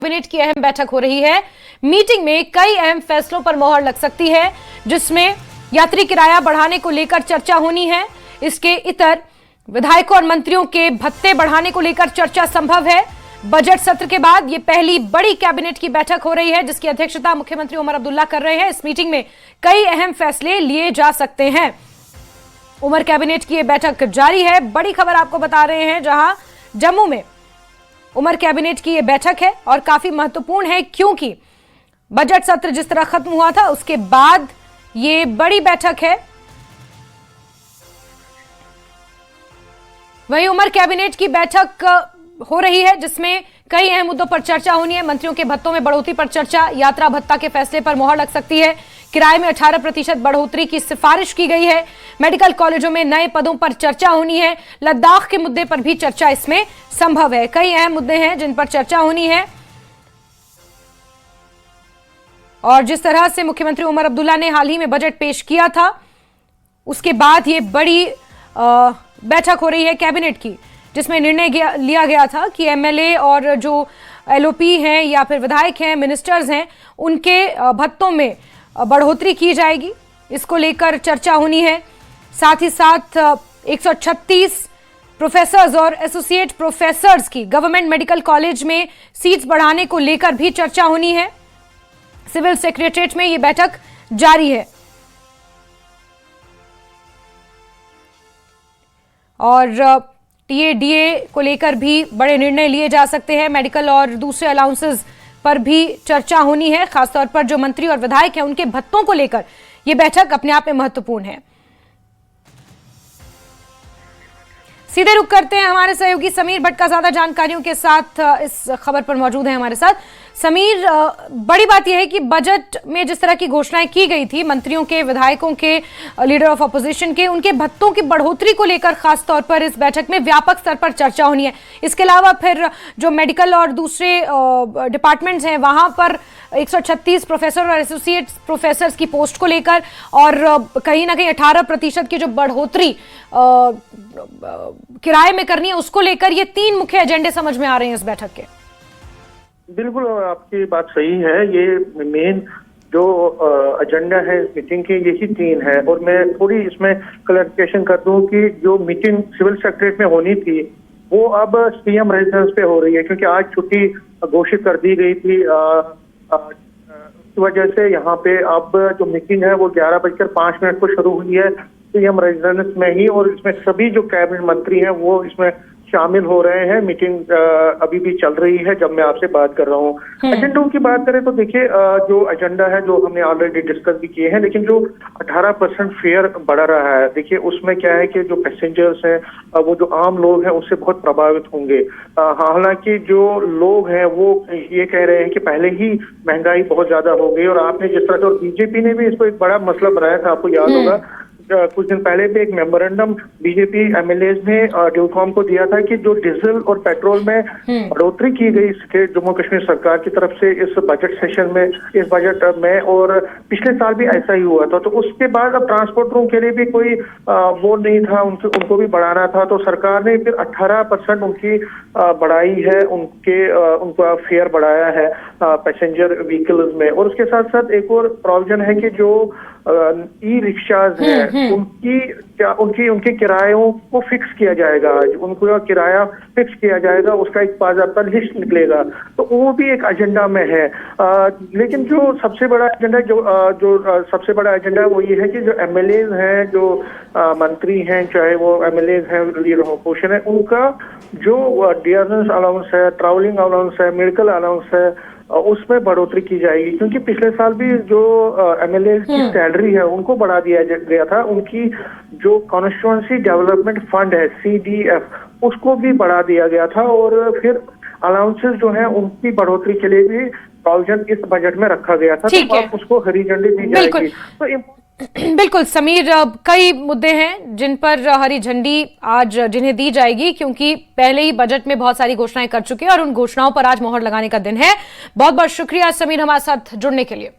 Cabinet की अहम बैठक हो रही है। मीटिंग में कई अहम फैसलों पर मोहर लग सकती है, जिसमें यात्री किराया बढ़ाने को लेकर चर्चा होनी है। इसके इतर विधायकों और मंत्रियों के भत्ते बढ़ाने को लेकर चर्चा संभव है। बजट सत्र के बाद यह पहली बड़ी कैबिनेट की बैठक हो रही है, जिसकी अध्यक्षता मुख्यमंत्री उमर अब्दुल्ला कर रहे हैं। इस मीटिंग में कई अहम फैसले लिए जा सकते हैं। उमर कैबिनेट की यह बैठक जारी है। बड़ी खबर आपको बता रहे हैं, जहां जम्मू में उमर कैबिनेट की यह बैठक है और काफी महत्वपूर्ण है, क्योंकि बजट सत्र जिस तरह खत्म हुआ था उसके बाद ये बड़ी बैठक है। वहीं उमर कैबिनेट की बैठक हो रही है, जिसमें कई अहम मुद्दों पर चर्चा होनी है। मंत्रियों के भत्तों में बढ़ोतरी पर चर्चा, यात्रा भत्ता के फैसले पर मोहर लग सकती है, किराए में 18% बढ़ोतरी की सिफारिश की गई है, मेडिकल कॉलेजों में नए पदों पर चर्चा होनी है, लद्दाख के मुद्दे पर भी चर्चा इसमें संभव है। कई अहम मुद्दे हैं जिन पर चर्चा होनी है। और जिस तरह से मुख्यमंत्री उमर अब्दुल्ला ने हाल ही में बजट पेश किया था, उसके बाद ये बड़ी बैठक हो रही है कैबिनेट की, जिसमें निर्णय लिया गया था कि एमएलए और जो एलओपी हैं या फिर विधायक हैं, मिनिस्टर्स हैं, उनके भत्तों में बढ़ोतरी की जाएगी। इसको लेकर चर्चा होनी है। साथ ही साथ 136 प्रोफेसर्स और एसोसिएट प्रोफेसर्स की गवर्नमेंट मेडिकल कॉलेज में सीट्स बढ़ाने को लेकर भी चर्चा होनी है। सिविल सेक्रेटरीट में यह बैठक जारी है और टीएडीए को लेकर भी बड़े निर्णय लिए जा सकते हैं। मेडिकल और दूसरे अलाउंसेस पर भी चर्चा होनी है। खासतौर पर जो मंत्री और विधायक हैं, उनके भत्तों को लेकर यह बैठक अपने आप में महत्वपूर्ण है। सीधे रुख करते हैं, हमारे सहयोगी समीर भट्ट का ज्यादा जानकारियों के साथ इस खबर पर मौजूद है हमारे साथ। समीर, बड़ी बात यह है कि बजट में जिस तरह की घोषणाएं की गई थी मंत्रियों के, विधायकों के, लीडर ऑफ अपोजिशन के, उनके भत्तों की बढ़ोतरी को लेकर खास तौर पर इस बैठक में व्यापक स्तर पर चर्चा होनी है। इसके अलावा फिर जो मेडिकल और दूसरे डिपार्टमेंट्स हैं, वहां पर 136 प्रोफेसर और एसोसिएट प्रोफेसर्स की पोस्ट को लेकर और कहीं ना कहीं 18% की जो बढ़ोतरी किराए में करनी है, उसको लेकर ये 3 मुख्य एजेंडे समझ में आ रहे हैं इस बैठक के। बिल्कुल, आपकी बात सही है। ये मेन जो एजेंडा है इस मीटिंग के, यही 3 है। और मैं थोड़ी इसमें क्लैरिफिकेशन कर दूं कि जो मीटिंग सिविल सेक्रेटरीट में होनी थी वो अब सीएम रेजिडेंस पे हो रही है, क्योंकि आज छुट्टी घोषित कर दी गई थी। इस वजह से यहाँ पे अब जो मीटिंग है वो 11:05 को शुरू हुई है सीएम रेजिडेंस में ही, और इसमें सभी जो कैबिनेट मंत्री हैं वो इसमें शामिल हो रहे हैं। मीटिंग अभी भी चल रही है जब मैं आपसे बात कर रहा हूँ। एजेंडों की बात करें तो देखिए, जो एजेंडा है जो हमने ऑलरेडी डिस्कस भी किए हैं, लेकिन जो 18% फेयर बढ़ा रहा है, देखिए उसमें क्या है कि जो पैसेंजर्स हैं, वो जो आम लोग हैं, उससे बहुत प्रभावित होंगे। हालांकि जो लोग हैं वो ये कह रहे हैं कि पहले ही महंगाई बहुत ज्यादा हो गई, और आपने जिस तरह से, और बीजेपी ने भी इसको एक बड़ा मसला बनाया था, आपको याद होगा कुछ दिन पहले भी एक मेमोरेंडम बीजेपी एमएलए ने ड्यूकॉम को दिया था कि जो डीजल और पेट्रोल में बढ़ोतरी की गई स्टेट जम्मू कश्मीर सरकार की तरफ से इस बजट सेशन में, इस बजट में, और पिछले साल भी ऐसा ही हुआ था। तो उसके बाद अब ट्रांसपोर्टरों के लिए भी कोई वो नहीं था, उनको भी बढ़ाना था। तो सरकार ने फिर 18% उनकी बढ़ाई है, उनका फेयर बढ़ाया है पैसेंजर व्हीकल्स में। और उसके साथ साथ एक और प्रोविजन है कि जो ई रिक्शाज हैं उनके किरायों को फिक्स किया जाएगा, उनको किराया फिक्स किया जाएगा, उसका एक बाज़ाब्ता लिस्ट निकलेगा। तो वो भी एक एजेंडा में है। लेकिन जो सबसे बड़ा एजेंडा जो सबसे बड़ा एजेंडा है वो ये है कि जो एमएलए हैं, जो मंत्री हैं, चाहे वो एमएलए हैं, लीडर ऑफ अपोजिशन है, उनका जो डियरनेस अलाउंस है, ट्रैवलिंग अलाउंस है, मेडिकल अलाउंस है, उसमें बढ़ोतरी की जाएगी। क्योंकि पिछले साल भी जो एमएलए की सैलरी है उनको बढ़ा दिया गया था। उनकी जो कॉन्स्टिट्यूएंसी डेवलपमेंट फंड है CDF, उसको भी बढ़ा दिया गया था। और फिर अलाउंसेस जो है उनकी बढ़ोतरी के लिए भी प्रोविजन इस बजट में रखा गया था। तो अब उसको हरी झंडी दी जाएगी। तो बिल्कुल समीर, कई मुद्दे हैं जिन पर हरी झंडी आज जिन्हें दी जाएगी, क्योंकि पहले ही बजट में बहुत सारी घोषणाएं कर चुके हैं और उन घोषणाओं पर आज मोहर लगाने का दिन है। बहुत बहुत शुक्रिया समीर हमारे साथ जुड़ने के लिए।